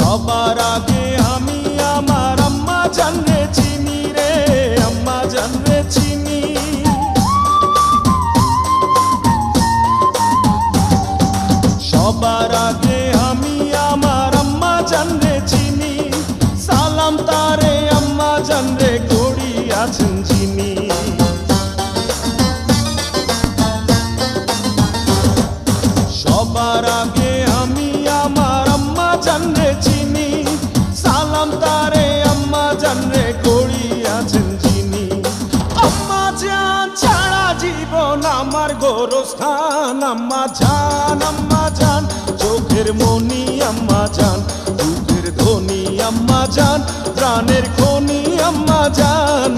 সবার আগে আমি আমার আম্মা জানরে চিনি রে, আম্মা জানরে চিনি। সবার আগে আমি আমার আম্মা জানরে চিনি, সালাম তারে আম্মা জানরে করি আছেন যিনি। সবার আগে আমি আমার আম্মা জানরে চিনি, সালাম তারে আম্মা জানরে করি আছেন যিনি। আম্মা জান ছাড়া জীবন আমার গোরস্থান, আম্মা জান চোখের মনি আম্মা জান, দুঃখের ধনী আম্মা জান, প্রাণের খনি আম্মা জান।